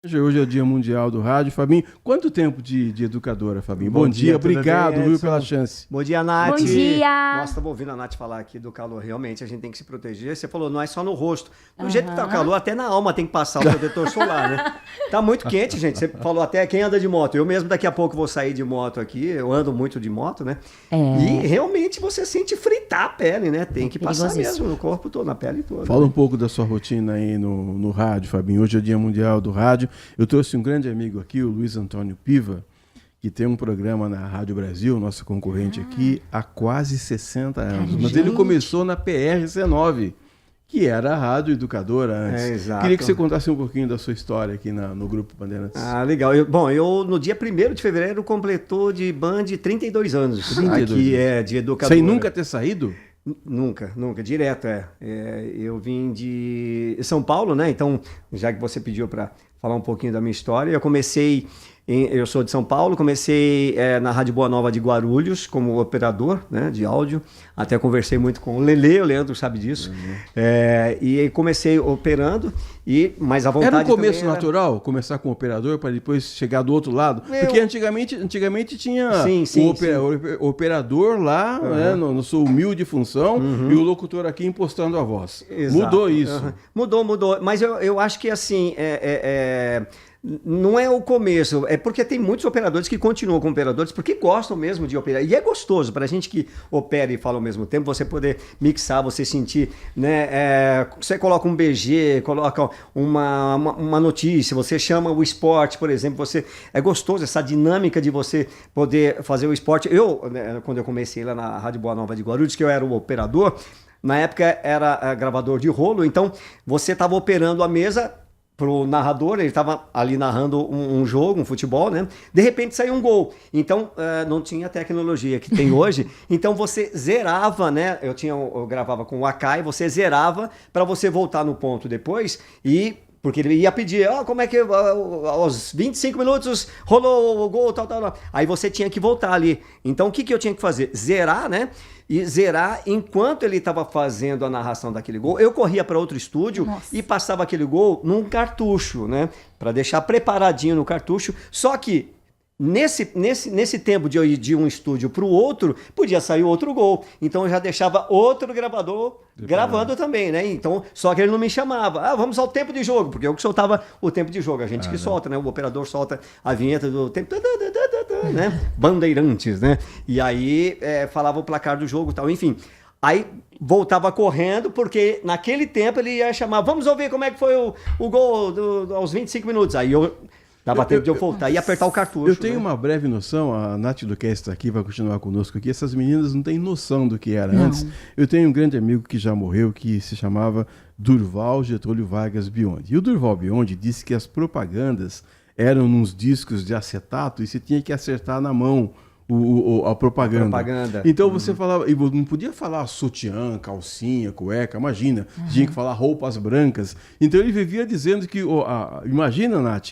Hoje é o Dia Mundial do Rádio. Fabinho, quanto tempo de educadora, Fabinho? Bom dia, obrigado, bem, viu, pela chance. Bom dia, Nath. Bom dia. Nossa, estamos ouvindo a Nath falar aqui do calor. Realmente, a gente tem que se proteger. Você falou, não é só no rosto. Do jeito que tá o calor, até na alma tem que passar o protetor solar, né? Tá muito quente, gente. Você falou até quem anda de moto. Eu mesmo daqui a pouco vou sair de moto aqui. Eu ando muito de moto, né? E realmente você sente fritar a pele, né? Tem que passar mesmo no corpo todo, na pele toda. Fala um pouco da sua rotina aí no rádio, Fabinho. Hoje é o Dia Mundial do Rádio. Eu trouxe um grande amigo aqui, o Luiz Antônio Piva, que tem um programa na Rádio Brasil, nosso concorrente aqui, há quase 60 anos. Mas ele começou na PRC9, que era a rádio educadora antes. Exato. Queria que você contasse um pouquinho da sua história aqui no Grupo Bandeirantes. Ah, legal. Eu no dia 1º de fevereiro completou de Band 32 anos. 32 aqui de educadora. Sem nunca ter saído? Nunca, direto eu vim de São Paulo, né? Então, já que você pediu para falar um pouquinho da minha história, eu sou de São Paulo, comecei na Rádio Boa Nova de Guarulhos como operador, né, de áudio. Até conversei muito com o Lelê, o Leandro sabe disso. E aí comecei operando, mas a vontade era um começo era... natural, começar com o operador para depois chegar do outro lado? Porque antigamente tinha o operador lá, né, no sua humilde função, e o locutor aqui impostando a voz. Exato. Mudou isso. Mudou. Mas eu acho que assim... Não é o começo, é porque tem muitos operadores que continuam como operadores porque gostam mesmo de operar. E é gostoso para a gente que opera e fala ao mesmo tempo, você poder mixar, você sentir, né? Você coloca um BG, coloca uma notícia, você chama o esporte, por exemplo, é gostoso essa dinâmica de você poder fazer o esporte. Quando eu comecei lá na Rádio Boa Nova de Guarulhos, que eu era o operador, na época era gravador de rolo, então você estava operando a mesa pro narrador, ele estava ali narrando um jogo, um futebol, né? De repente saiu um gol. Então, não tinha a tecnologia que tem hoje. Então, você zerava, né? Eu gravava com o Akai, você zerava para você voltar no ponto depois porque ele ia pedir, como é que aos 25 minutos rolou o gol, tal. Aí você tinha que voltar ali. Então, o que eu tinha que fazer? Zerar, né? E zerar enquanto ele estava fazendo a narração daquele gol. Eu corria para outro estúdio e passava aquele gol num cartucho, né? Para deixar preparadinho no cartucho. Só que nesse tempo de eu ir de um estúdio para o outro, podia sair outro gol. Então eu já deixava outro gravador gravando também, né? Então, só que ele não me chamava. Vamos ao tempo de jogo, porque eu que soltava o tempo de jogo. A gente que solta, né? O operador solta a vinheta do tempo, né? Bandeirantes, né? E aí falava o placar do jogo e tal, enfim. Aí voltava correndo, porque naquele tempo ele ia chamar, vamos ouvir como é que foi o gol aos 25 minutos. Aí dava tempo de eu voltar e apertar o cartucho. Eu tenho uma breve noção, a Nath Duquesne está aqui, vai continuar conosco aqui. Essas meninas não têm noção do que era antes. Eu tenho um grande amigo que já morreu, que se chamava Durval Getúlio Vargas Biondi. E o Durval Biondi disse que as propagandas eram nos discos de acetato e você tinha que acertar na mão a propaganda. Então você falava, e não podia falar sutiã, calcinha, cueca, imagina, tinha que falar roupas brancas. Então ele vivia dizendo que, imagina, Nath,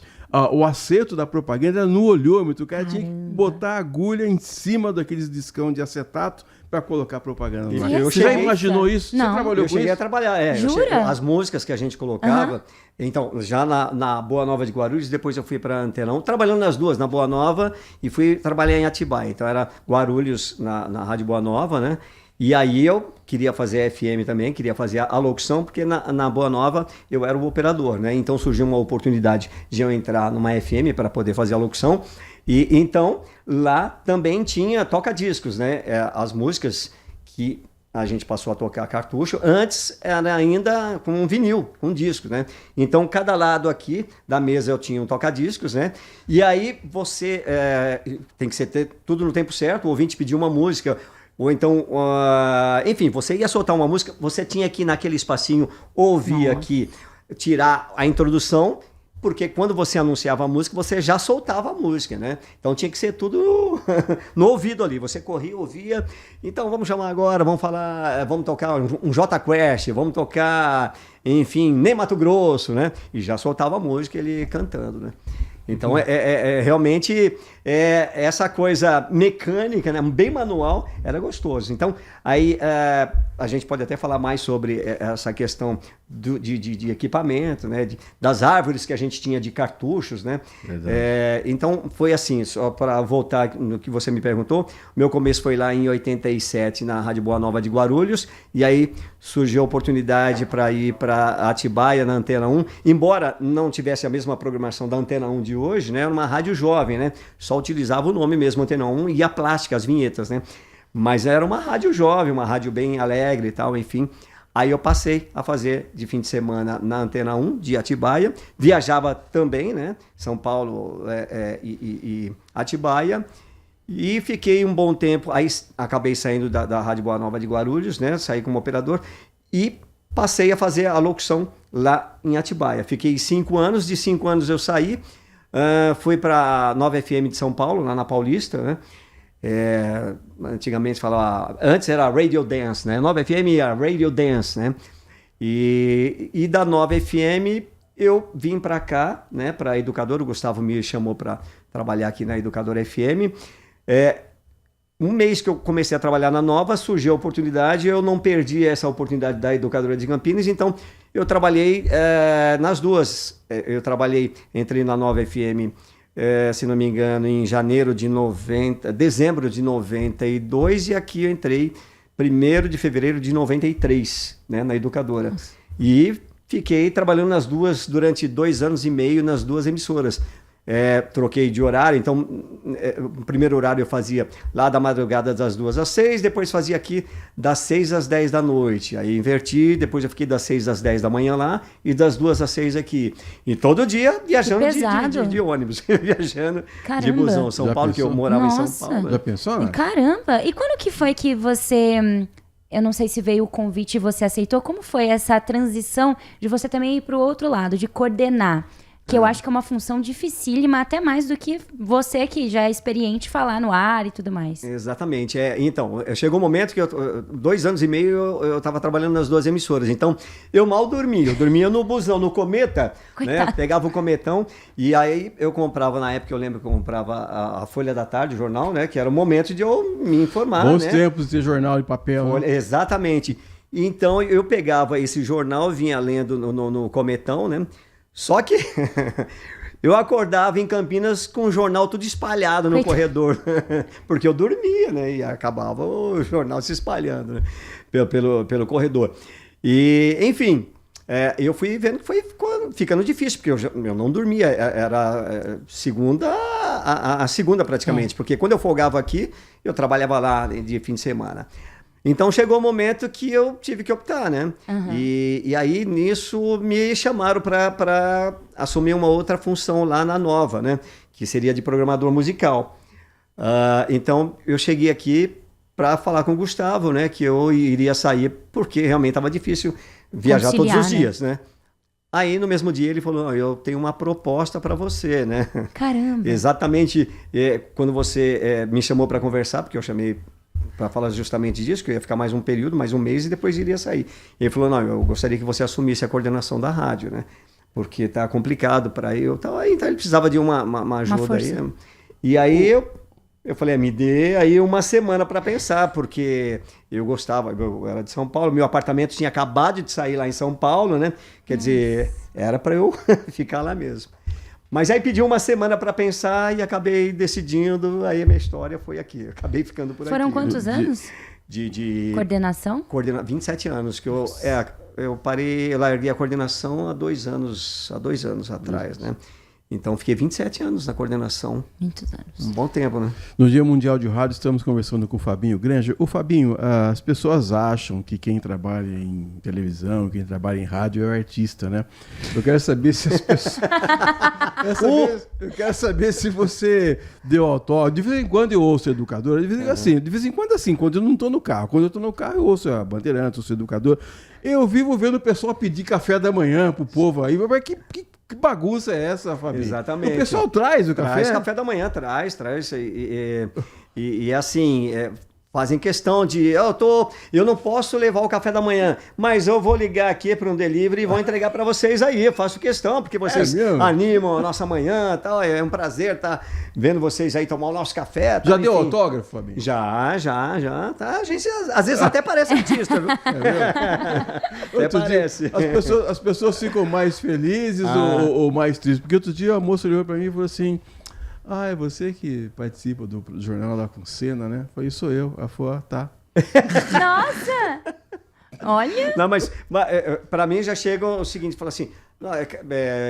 o acerto da propaganda era no olhômetro, o cara tinha que botar a agulha em cima daqueles discão de acetato para colocar propaganda lá. Você já imaginou isso? Não. Você trabalhou com isso? Eu cheguei a trabalhar, Jura? As músicas que a gente colocava, então, já na Boa Nova de Guarulhos, depois eu fui para Antenão, trabalhando nas duas, na Boa Nova, e fui trabalhar em Atibaia. Então era Guarulhos na Rádio Boa Nova, né? E aí eu queria fazer FM também, queria fazer a locução, porque na Boa Nova eu era o operador, né? Então surgiu uma oportunidade de eu entrar numa FM para poder fazer a locução. E então lá também tinha toca-discos, né? As músicas que a gente passou a tocar cartucho, antes era ainda com um vinil, com um disco, né? Então cada lado aqui da mesa eu tinha um toca-discos, né? E aí você tem que ter tudo no tempo certo, o ouvinte pediu uma música, ou então, enfim, você ia soltar uma música, você tinha que ir naquele espacinho ouvir aqui, tirar a introdução, porque quando você anunciava a música, você já soltava a música, né? Então tinha que ser tudo no ouvido ali. Você corria, ouvia. Então vamos chamar agora, vamos tocar um J Quest, vamos tocar, enfim, Nem Mato Grosso, né? E já soltava a música ele cantando, né? Então, realmente, essa coisa mecânica, né, bem manual, era gostoso. Então, aí a gente pode até falar mais sobre essa questão de equipamento, né? Das árvores que a gente tinha de cartuchos, né? Então foi assim, só para voltar no que você me perguntou, meu começo foi lá em 87 na Rádio Boa Nova de Guarulhos, e aí surgiu a oportunidade para ir para Atibaia na Antena 1, embora não tivesse a mesma programação da Antena 1 de hoje, né? Era uma rádio jovem, né? Só utilizava o nome mesmo Antena 1 e a plástica, as vinhetas, né? Mas era uma rádio jovem, uma rádio bem alegre e tal, enfim. Aí eu passei a fazer de fim de semana na Antena 1 de Atibaia, viajava também, né? São Paulo e Atibaia, e fiquei um bom tempo, aí acabei saindo da Rádio Boa Nova de Guarulhos, né? Saí como operador e passei a fazer a locução lá em Atibaia. Fiquei 5 anos, de 5 anos eu saí, fui para a Nova FM de São Paulo, lá na Paulista, né? Antigamente falava, antes era Radio Dance, né? Nova FM era Radio Dance, né? E da Nova FM eu vim para cá, né? Para a Educadora, o Gustavo me chamou para trabalhar aqui na Educadora FM. Um mês que eu comecei a trabalhar na Nova, surgiu a oportunidade, eu não perdi essa oportunidade da Educadora de Campinas, então eu trabalhei nas duas. Eu trabalhei, entrei na Nova FM, se não me engano, em dezembro de 92, e aqui eu entrei 1º de fevereiro de 93, né, na Educadora. Nossa. E fiquei trabalhando nas duas durante 2 anos e meio nas duas emissoras. Troquei de horário, então o primeiro horário eu fazia lá da madrugada das 2 às 6, depois fazia aqui das 6 às 10 da noite, aí inverti, depois eu fiquei das 6 às 10 da manhã lá e das 2 às 6 aqui, e todo dia viajando de ônibus, viajando de busão, São Paulo, que eu morava em São Paulo. Já pensou, né? Caramba, e quando que foi que você... Eu não sei se veio o convite e você aceitou, como foi essa transição de você também ir para o outro lado, de coordenar? Que eu acho que é uma função dificílima, até mais do que você que já é experiente falar no ar e tudo mais. Exatamente. Então, chegou um momento que 2 anos e meio eu estava trabalhando nas duas emissoras. Então, eu mal dormia. Eu dormia no busão, no Cometa, né? Pegava o Cometão e aí eu comprava, na época eu lembro que eu comprava a Folha da Tarde, o jornal, né? Que era o momento de eu me informar. Bons tempos de jornal e papel. Né? Exatamente. Então, eu pegava esse jornal, vinha lendo no Cometão, né? Só que eu acordava em Campinas com o jornal tudo espalhado no corredor, porque eu dormia, né? E acabava o jornal se espalhando, né? pelo corredor. E, enfim, eu fui vendo que foi ficando difícil, porque eu não dormia. Era segunda a segunda praticamente, porque quando eu folgava aqui, eu trabalhava lá de fim de semana. Então chegou o momento que eu tive que optar, né? Uhum. E aí nisso me chamaram para assumir uma outra função lá na Nova, né? Que seria de programador musical. Então eu cheguei aqui para falar com o Gustavo, né? Que eu iria sair porque realmente estava difícil viajar todos os dias, né? Aí no mesmo dia ele falou, eu tenho uma proposta para você, né? Caramba! Exatamente quando você me chamou para conversar, porque eu chamei para falar justamente disso, que eu ia ficar mais um período, mais um mês, e depois iria sair. E ele falou, não, eu gostaria que você assumisse a coordenação da rádio, né? Porque tá complicado para eu. Então ele precisava de uma ajuda aí. Né? E aí eu falei, me dê aí uma semana para pensar, porque eu gostava, eu era de São Paulo, meu apartamento tinha acabado de sair lá em São Paulo, né? Quer dizer, era para eu ficar lá mesmo. Mas aí pedi uma semana para pensar e acabei decidindo, aí a minha história foi aqui. Acabei ficando por aqui. Foram quantos anos? De coordenação? 27 anos, que eu parei, eu larguei a coordenação há 2 anos atrás, né? Então, fiquei 27 anos na coordenação. Muitos anos. Um bom tempo, né? No Dia Mundial de Rádio, estamos conversando com o Fabinho Granger. O Fabinho, as pessoas acham que quem trabalha em televisão, quem trabalha em rádio é o artista, né? Eu quero saber se as pessoas... Eu quero saber se você deu autógrafo. De vez em quando eu ouço Educador, de vez em quando assim, quando eu não estou no carro. Quando eu estou no carro, eu ouço a Bandeirantes, ouço Educador. Eu vivo vendo o pessoal pedir café da manhã pro povo aí, mas que bagunça é essa, Fabinho? Exatamente. O pessoal traz o café? Traz café da manhã, traz. E assim, fazem questão de, eu não posso levar o café da manhã, mas eu vou ligar aqui para um delivery e vou entregar para vocês aí, eu faço questão, porque vocês animam a nossa manhã, tal, é um prazer estar vendo vocês aí tomar o nosso café. Tal, já deu autógrafo, Fabinho? Já, tá, a gente às vezes até parece artista, viu? Até parece. As pessoas ficam mais felizes ou mais tristes, porque outro dia a moça olhou para mim e falou assim, é você que participa do jornal lá com Senna, né? Falei, sou eu. Ela falou, tá. Nossa! Olha! Não, mas para mim já chega o seguinte, fala assim,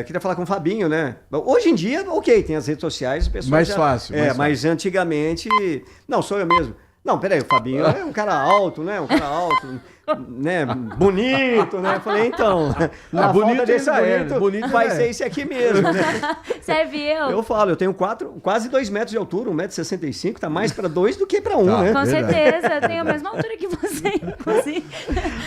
queria falar com o Fabinho, né? Hoje em dia, ok, tem as redes sociais, o pessoal mais fácil. Mas antigamente, não, sou eu mesmo. Não, peraí, o Fabinho é um cara alto, né? Um cara alto, né? Bonito, né? Eu falei, então, na falta desse bonito vai ser esse aqui mesmo, né? Serve eu. Eu falo, eu tenho quase 2 metros de altura, 1,65 m, tá mais para 2 do que para 1, né? Com certeza, eu tenho a mesma altura que você, inclusive.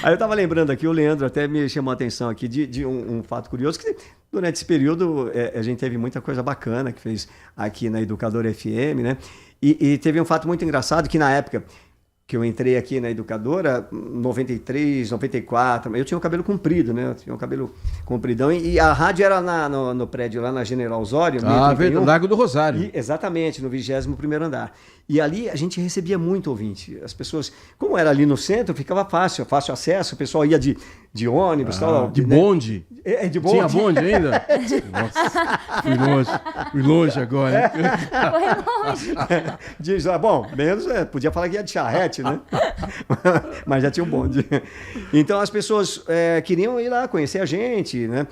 Aí eu tava lembrando aqui, o Leandro até me chamou a atenção aqui de um fato curioso, que durante esse período a gente teve muita coisa bacana que fez aqui na Educadora FM, né? E teve um fato muito engraçado que na época que eu entrei aqui na Educadora, 93, 94, eu tinha o cabelo comprido, né? Eu tinha o cabelo compridão e a rádio era no prédio lá na General Osório. No Largo do Rosário. Exatamente, no 21º andar. E ali a gente recebia muito ouvinte. As pessoas, como era ali no centro, ficava fácil acesso, o pessoal ia de ônibus, tal. De bonde? De bonde. Tinha bonde ainda? Nossa, fui longe agora. Foi longe. Diz, bom, menos podia falar que ia de charrete, né? Mas já tinha um bonde. Então as pessoas queriam ir lá conhecer a gente, né?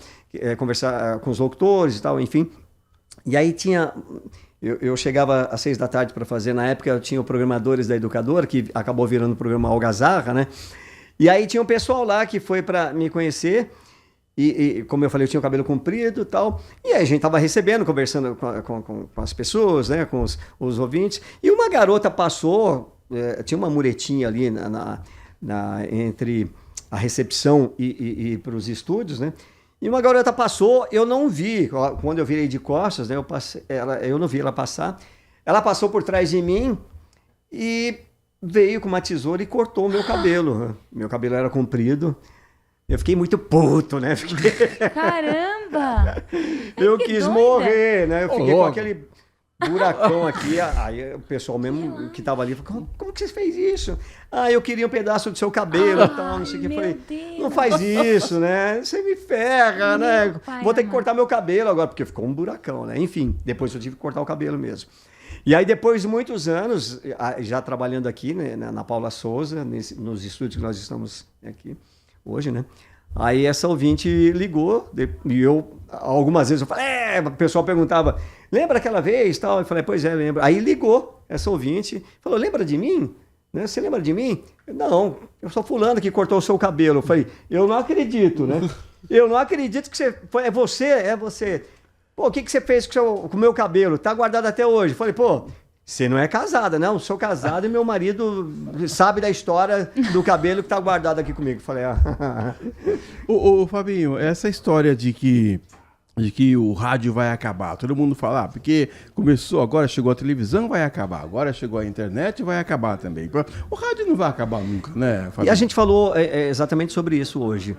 Conversar com os locutores e tal, enfim. E aí tinha... Eu chegava às 6 da tarde para fazer, na época eu tinha o Programadores da Educadora, que acabou virando o programa Algazarra, né? E aí tinha um pessoal lá que foi para me conhecer, e como eu falei, eu tinha o cabelo comprido e tal, e aí a gente tava recebendo, conversando com as pessoas, né? Com os ouvintes, e uma garota passou, tinha uma muretinha ali entre a recepção e para os estúdios, né? E uma garota passou, eu não vi, quando eu virei de costas, né, eu não vi ela passar. Ela passou por trás de mim e veio com uma tesoura e cortou o meu cabelo. Meu cabelo era comprido. Eu fiquei muito puto, né? Caramba! Eu quis morrer, né? Eu fiquei com aquele buracão aqui. Aí o pessoal mesmo que tava ali falou, como que você fez isso? Eu queria um pedaço do seu cabelo e tal, não sei o que. Falei, não faz isso, né? Você me ferra, né? Vou ter que cortar meu cabelo agora, porque ficou um buracão, né? Enfim, depois eu tive que cortar o cabelo mesmo. E aí, depois de muitos anos, já trabalhando aqui, né, na Paula Souza, nos estúdios que nós estamos aqui hoje, né? Aí essa ouvinte ligou, e eu, algumas vezes, eu falei, o pessoal perguntava, lembra aquela vez? Tal? Eu falei, pois é, lembro. Aí ligou essa ouvinte, falou, lembra de mim? Né? Você lembra de mim? Não, eu sou fulano que cortou o seu cabelo. Eu falei, eu não acredito, né? Eu não acredito que você... É você. Pô, o que você fez com o meu cabelo? Tá guardado até hoje. Eu falei, pô... Você não é casada, né? Eu sou casado e meu marido sabe da história do cabelo que tá guardado aqui comigo. Falei, Ô, Fabinho, essa história de que o rádio vai acabar, todo mundo fala, porque começou, agora chegou a televisão, vai acabar, agora chegou a internet, vai acabar também. O rádio não vai acabar nunca, né, Fabinho? E a gente falou exatamente sobre isso hoje.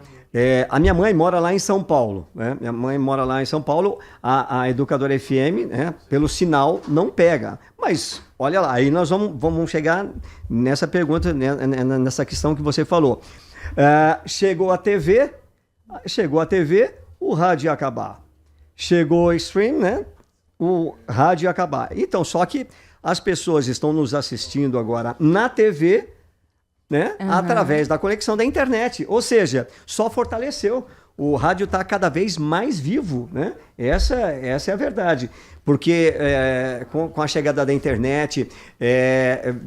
A minha mãe mora lá em São Paulo, né? Minha mãe mora lá em São Paulo, a Educadora FM, né? Pelo sinal, não pega. Mas, olha lá, aí nós vamos chegar nessa pergunta, nessa questão que você falou. Chegou a TV, o rádio ia acabar. Chegou o stream, né? O rádio ia acabar. Então, só que as pessoas estão nos assistindo agora na TV, né? Uhum. Através da conexão da internet. Ou seja, só fortaleceu. O rádio está cada vez mais vivo, né? Essa é a verdade. Porque com a chegada da internet,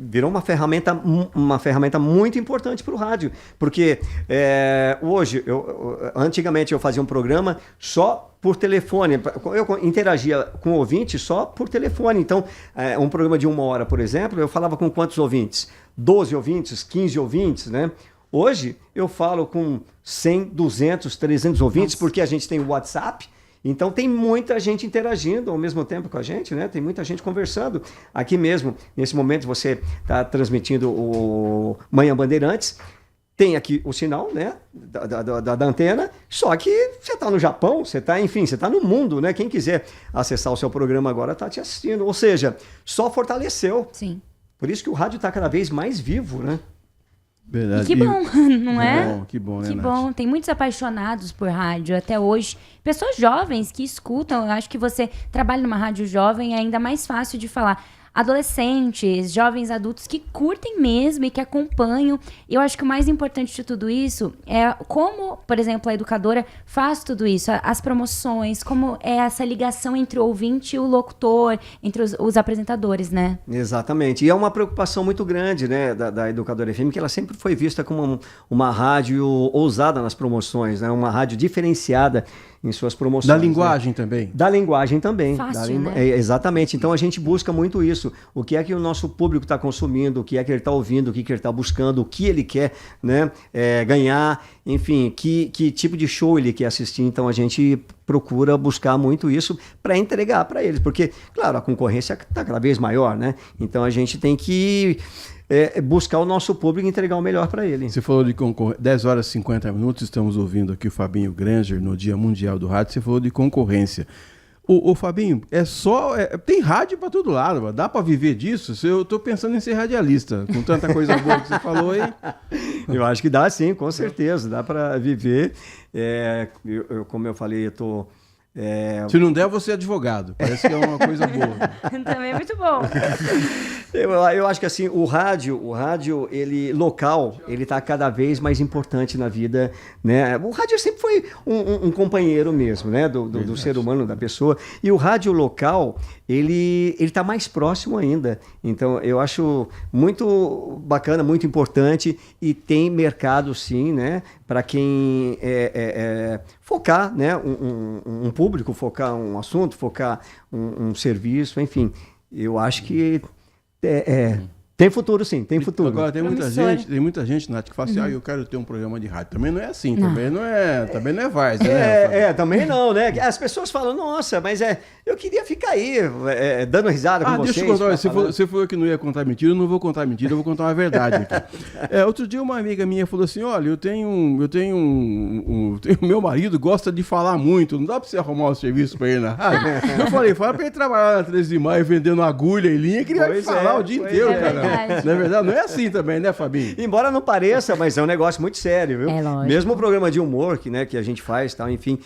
virou uma ferramenta muito importante para o rádio. Porque hoje, antigamente eu fazia um programa só por telefone. Eu interagia com o ouvinte só por telefone. Então, um programa de 1 hora, por exemplo, eu falava com quantos ouvintes? 12 ouvintes, 15 ouvintes, né? Hoje eu falo com 100, 200, 300 ouvintes, porque a gente tem o WhatsApp Então tem muita gente interagindo ao mesmo tempo com a gente, né? Tem muita gente conversando. Aqui mesmo, nesse momento, você está transmitindo o Manhã Bandeirantes. Tem aqui o sinal, né, da antena, só que você está no Japão, você está no mundo, né? Quem quiser acessar o seu programa agora está te assistindo. Ou seja, só fortaleceu. Sim. Por isso que o rádio está cada vez mais vivo, né? Verdade. E que bom, não é? Que bom, né, Que Nath? bom. Tem muitos apaixonados por rádio até hoje. Pessoas jovens que escutam. Eu acho que você trabalha numa rádio jovem, é ainda mais fácil de falar. Adolescentes, jovens adultos que curtem mesmo e que acompanham. Eu acho que o mais importante de tudo isso é como, por exemplo, a educadora faz tudo isso, as promoções, como é essa ligação entre o ouvinte e o locutor, entre os apresentadores, né? Exatamente. E é uma preocupação muito grande, né, da Educadora FM, que ela sempre foi vista como uma rádio ousada nas promoções, né, uma rádio diferenciada em suas promoções. Da linguagem, né? Também. Da linguagem também. Fácil, né? Exatamente. Então a gente busca muito isso. O que é que o nosso público está consumindo, o que é que ele está ouvindo, o que ele está buscando, o que ele quer, né, ganhar, enfim, que tipo de show ele quer assistir. Então a gente procura buscar muito isso para entregar para eles. Porque, claro, a concorrência está cada vez maior, né? Então a gente tem que buscar o nosso público e entregar o melhor para ele. Você falou de 10 horas e 50 minutos, estamos ouvindo aqui o Fabinho Granger no Dia Mundial do Rádio, você falou de concorrência. O Fabinho, tem rádio para todo lado, mano. Dá para viver disso? Eu tô pensando em ser radialista, com tanta coisa boa que você falou aí. Eu acho que dá sim, com certeza, dá para viver. Como eu falei, eu tô... Se não der, você é advogado. Parece que é uma coisa boa. Também é muito bom. Eu acho que assim, o rádio, ele local, ele tá cada vez mais importante na vida, né? O rádio sempre foi um companheiro mesmo, né? Do ser humano, da pessoa. E o rádio local, ele tá mais próximo ainda. Então, eu acho muito bacana, muito importante e tem mercado sim, né? Para quem focar, né? Um público, focar um assunto, focar um serviço, enfim. Eu acho que tem futuro sim, tem futuro. Agora tem muita gente, Nath, que fala assim, eu quero ter um programa de rádio. Também não é assim, também não é várzea, né? Também não, né? As pessoas falam, nossa, mas eu queria ficar aí, dando risada com vocês. Deixa eu contar, você falou que não ia contar mentira, eu não vou contar mentira, eu vou contar uma verdade aqui. Outro dia uma amiga minha falou assim, olha, eu tenho meu marido gosta de falar muito, não dá pra você arrumar um serviço pra ele na rádio? Eu falei, fala pra ele trabalhar na 13 de maio vendendo agulha e linha, que ele vai falar o dia inteiro, cara. Não é verdade? Não é assim também, né, Fabinho? Embora não pareça, mas é um negócio muito sério, viu? É lógico. Mesmo o programa de humor que a gente faz, tal, enfim,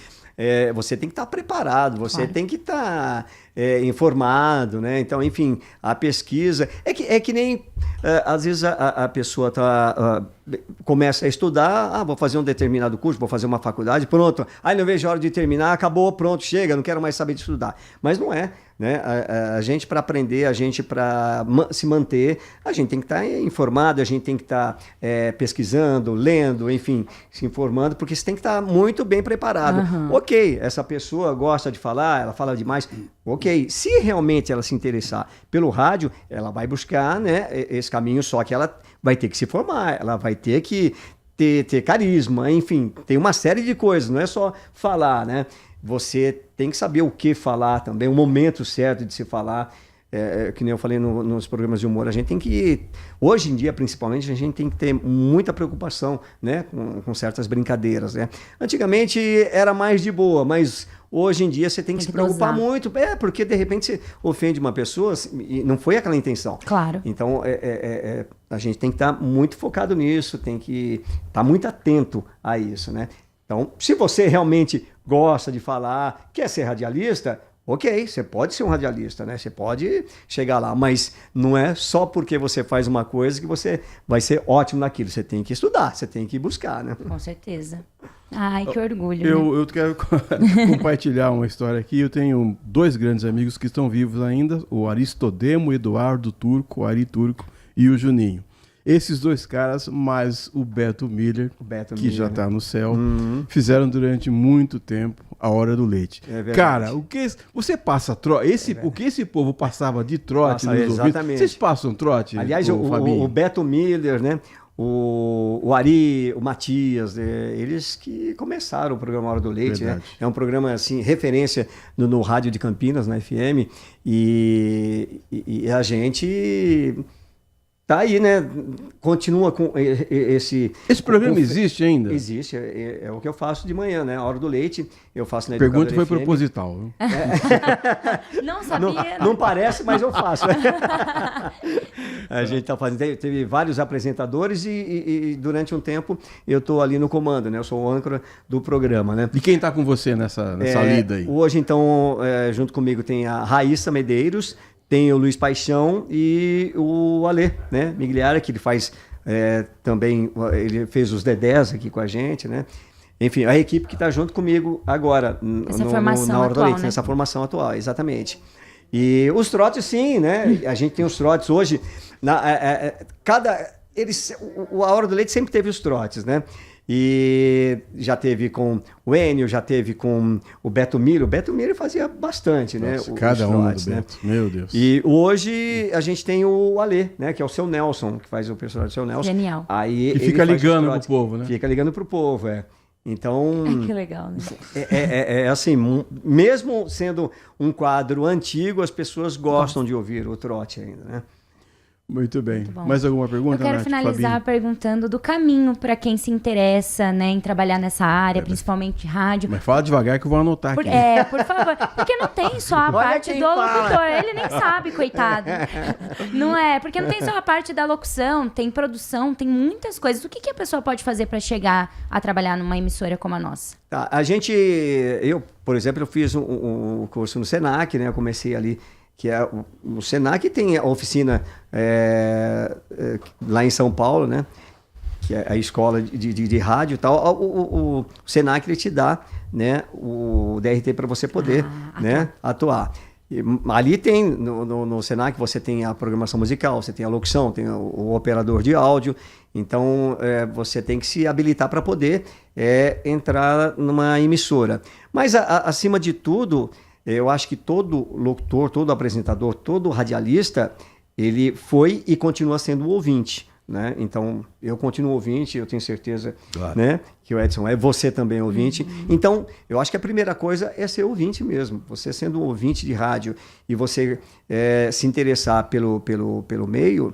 você tem que estar preparado, você tem que estar informado, né? Então, enfim, a pesquisa... É que nem, às vezes, a pessoa começa a estudar, vou fazer um determinado curso, vou fazer uma faculdade, pronto. Aí não vejo a hora de terminar, acabou, pronto, chega, não quero mais saber de estudar. Mas não é, né? A gente, para aprender, a gente, para se manter, a gente tem que estar informado, a gente tem que estar pesquisando, lendo, enfim, se informando, porque você tem que estar muito bem preparado. Uhum. Ok, essa pessoa gosta de falar, ela fala demais, ok. Se realmente ela se interessar pelo rádio, ela vai buscar, né, esse caminho, só que ela vai ter que se formar, ela vai ter que ter carisma, enfim, tem uma série de coisas, não é só falar, né? Você tem que saber o que falar também, o momento certo de se falar. Que nem eu falei nos programas de humor, a gente tem que, hoje em dia principalmente, a gente tem que ter muita preocupação, né, com certas brincadeiras, né? Antigamente era mais de boa, mas hoje em dia você tem que se preocupar muito, porque de repente você ofende uma pessoa e não foi aquela intenção. Claro. Então a gente tem que estar muito focado nisso, tem que estar muito atento a isso, né? Então, se você realmente gosta de falar, quer ser radialista, ok, você pode ser um radialista, né? Você pode chegar lá, mas não é só porque você faz uma coisa que você vai ser ótimo naquilo. Você tem que estudar, você tem que buscar, né? Com certeza. Ai, que orgulho. Eu quero compartilhar uma história aqui. Eu tenho 2 grandes amigos que estão vivos ainda, o Aristodemo, Eduardo Turco, o Ari Turco e o Juninho. Esses 2 caras, mais o Beto Miller, que já está no céu, fizeram durante muito tempo a Hora do Leite. Cara, o que você passa trote? O que esse povo passava de trote nos ouvidos? Vocês passam trote? Aliás, o Beto Miller, né? o Ari, o Matias, eles que começaram o programa Hora do Leite, né? É um programa, assim, referência no rádio de Campinas, na FM, e a gente tá aí, né? Continua com esse... Esse programa existe ainda? Existe, é o que eu faço de manhã, né? A Hora do Leite, eu faço na Educadora Pergunta foi FM. Proposital. Viu? Não sabia. Não parece, mas eu faço. A gente tá fazendo, teve vários apresentadores e durante um tempo eu tô ali no comando, né? Eu sou o âncora do programa, né? E quem tá com você nessa lida aí? Hoje, então, junto comigo tem a Raíssa Medeiros, tem o Luiz Paixão e o Alê, né? Migliara, que ele faz também, ele fez os Dedés aqui com a gente, né? Enfim, a equipe que está junto comigo agora, na Hora do Leite, nessa formação atual, exatamente. E os trotes, sim, né? A gente tem os trotes hoje, a Hora do Leite sempre teve os trotes, né? E já teve com o Enio, já teve com o Beto Miro. O Beto Miro fazia bastante, nossa, né? Cada um do né? Beto, meu Deus. E hoje a gente tem o Alê, né? Que é o Seu Nelson, que faz o personagem do Seu Nelson. Genial. Aí e fica ligando pro povo, né? Fica ligando pro povo, Então... que legal, né? É assim, mesmo sendo um quadro antigo, as pessoas gostam de ouvir o trote ainda, né? Muito bem. Mais alguma pergunta, Eu quero Nath, finalizar Fabinho? perguntando do caminho para quem se interessa, né, em trabalhar nessa área, principalmente rádio. Mas fala devagar que eu vou anotar aqui. Por favor. Porque não tem só a parte do locutor. Ele nem sabe, coitado. Não é? Porque não tem só a parte da locução, tem produção, tem muitas coisas. O que a pessoa pode fazer para chegar a trabalhar numa emissora como a nossa? Tá, eu, por exemplo, eu fiz um curso no Senac, né? Eu comecei ali, que é o Senac tem a oficina lá em São Paulo, né? Que é a escola de rádio e tal. O Senac, ele te dá, né, o DRT para você poder né, atuar. E ali tem, no Senac, você tem a programação musical, você tem a locução, tem o operador de áudio. Então, você tem que se habilitar para poder entrar numa emissora. Mas, acima de tudo, eu acho que todo locutor, todo apresentador, todo radialista, ele foi e continua sendo ouvinte, né? Então, eu continuo ouvinte, eu tenho certeza, claro, né, que o Edson você também é ouvinte. Então, eu acho que a primeira coisa é ser ouvinte mesmo. Você sendo um ouvinte de rádio e você se interessar pelo meio,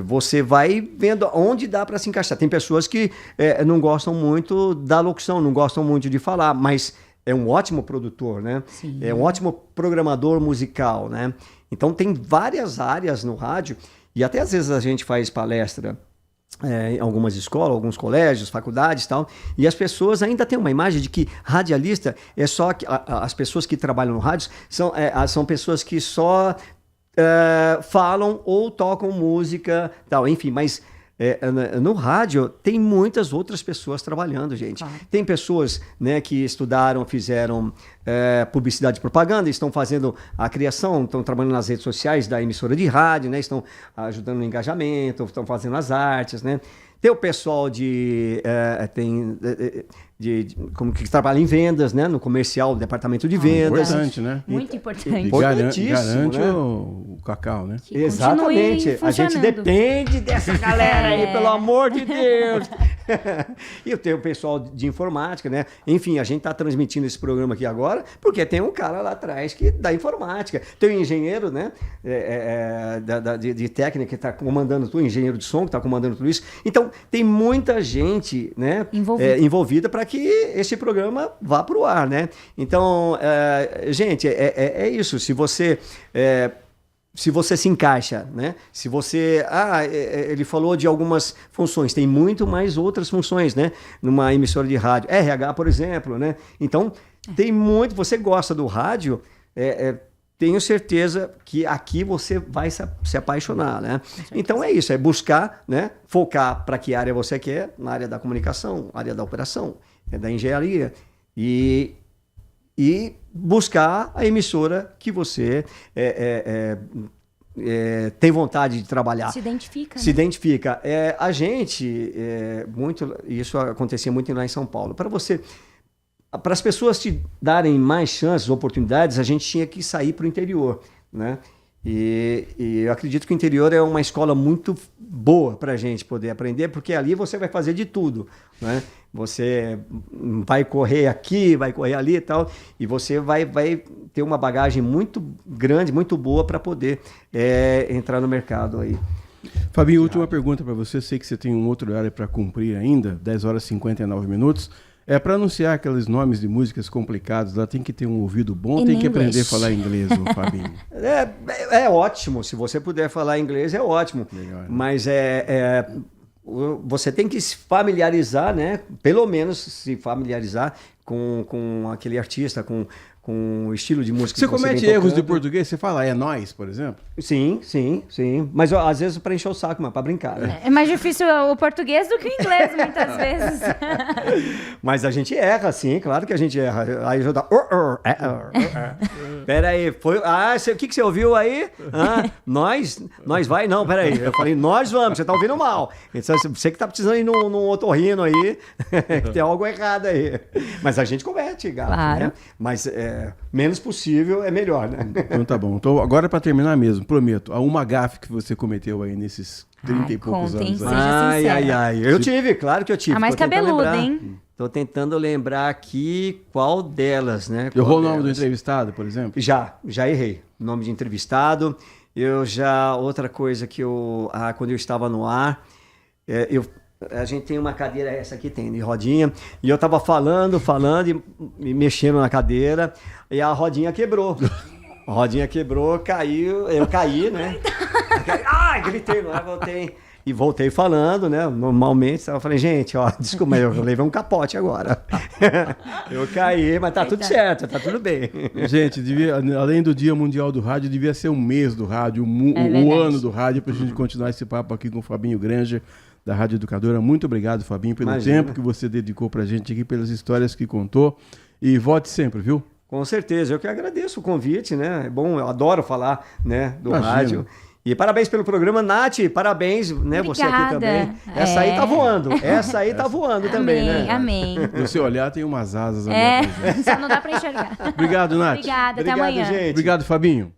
você vai vendo onde dá para se encaixar. Tem pessoas que não gostam muito da locução, não gostam muito de falar, mas é um ótimo produtor, né? Sim. É um ótimo programador musical, né? Então tem várias áreas no rádio, e até às vezes a gente faz palestra em algumas escolas, alguns colégios, faculdades e tal, e as pessoas ainda têm uma imagem de que radialista é só que as pessoas que trabalham no rádio são pessoas que só falam ou tocam música, tal, enfim, mas no rádio tem muitas outras pessoas trabalhando, gente. Claro. Tem pessoas, né, que estudaram, fizeram publicidade e propaganda, estão fazendo a criação, estão trabalhando nas redes sociais da emissora de rádio, né, estão ajudando no engajamento, estão fazendo as artes, né. Tem o pessoal como que trabalha em vendas, né? No comercial, no departamento de vendas. Importante, né? Muito importante. Garante, né? o cacau, né? Que exatamente. A gente depende dessa galera aí, pelo amor de Deus. E eu tenho o pessoal de informática, né? Enfim, a gente está transmitindo esse programa aqui agora porque tem um cara lá atrás que da informática. Tem um engenheiro, né? De técnica que está comandando tudo, engenheiro de som que está comandando tudo isso. Então, tem muita gente, né, envolvida para que esse programa vá para o ar, né? Então, gente, é isso. Se você se encaixa, né? Se você... ele falou de algumas funções, tem muito mais outras funções, né? Numa emissora de rádio. RH, por exemplo, né? Então, tem muito... Você gosta do rádio, tenho certeza que aqui você vai se apaixonar, né? Então é isso, é buscar, né? Focar para que área você quer, na área da comunicação, área da operação, da engenharia, e buscar a emissora que você tem vontade de trabalhar. Se identifica. Se identifica. A gente, isso acontecia muito lá em São Paulo. Para as pessoas te darem mais chances, oportunidades, a gente tinha que sair para o interior, né? E eu acredito que o interior é uma escola muito boa para a gente poder aprender, porque ali você vai fazer de tudo, né? Você vai correr aqui, vai correr ali e tal, e você vai ter uma bagagem muito grande, muito boa para poder entrar no mercado aí. Fabinho, última pergunta para você. Sei que você tem um outro horário para cumprir ainda, 10 horas e 59 minutos. Para anunciar aqueles nomes de músicas complicados, lá tem que ter um ouvido bom, tem que aprender a falar inglês, ô Fabinho. É ótimo, se você puder falar inglês é ótimo, legal, né? Mas você tem que se familiarizar, né? Pelo menos se familiarizar com aquele artista, com o estilo de música você que você comete erros de português? Você fala, é nóis, por exemplo? Sim. Mas às vezes para encher o saco, mas para brincar, né? É mais difícil o português do que o inglês, muitas vezes. Mas a gente erra, sim, claro que a gente erra. Aí já dá... Pera aí, foi... o que você ouviu aí? Nós vai? Não, pera aí. Eu falei, nós vamos, você tá ouvindo mal. Então, você que tá precisando ir num otorrino aí, que tem algo errado aí. Mas a gente comete, gato, claro, né? Mas menos possível é melhor, né? Então tá bom. Então agora para terminar mesmo, prometo, há uma gafe que você cometeu aí nesses 30 e poucos anos. Ai. Eu tive, claro que eu tive. A mais cabeluda, hein? Tô tentando lembrar aqui qual delas, né? Errou o nome do entrevistado, por exemplo? Já errei. Nome de entrevistado. Outra coisa que quando eu estava no ar, a gente tem uma cadeira, essa aqui tem, de rodinha, e eu tava falando e mexendo na cadeira, e a rodinha quebrou. A rodinha quebrou, caiu, eu caí, né? Gritei, voltei falando, né? Normalmente, eu falei, gente, desculpa, eu levei um capote agora. Eu caí, mas tá tudo certo, tá tudo bem. Gente, além do Dia Mundial do Rádio, devia ser um mês do rádio, o ano do rádio, pra gente continuar esse papo aqui com o Fabinho Granger, da Rádio Educadora. Muito obrigado, Fabinho, pelo tempo que você dedicou pra gente aqui, pelas histórias que contou. E volte sempre, viu? Com certeza, eu que agradeço o convite, né? É bom, eu adoro falar, né, do rádio. E parabéns pelo programa, Nath, parabéns, né? Obrigada. Você aqui também. Essa aí tá voando, tá voando também, né? Amém. No seu olhar tem umas asas. Só não dá pra enxergar. Obrigado, Nath. Obrigada, até amanhã. Gente. Obrigado, Fabinho.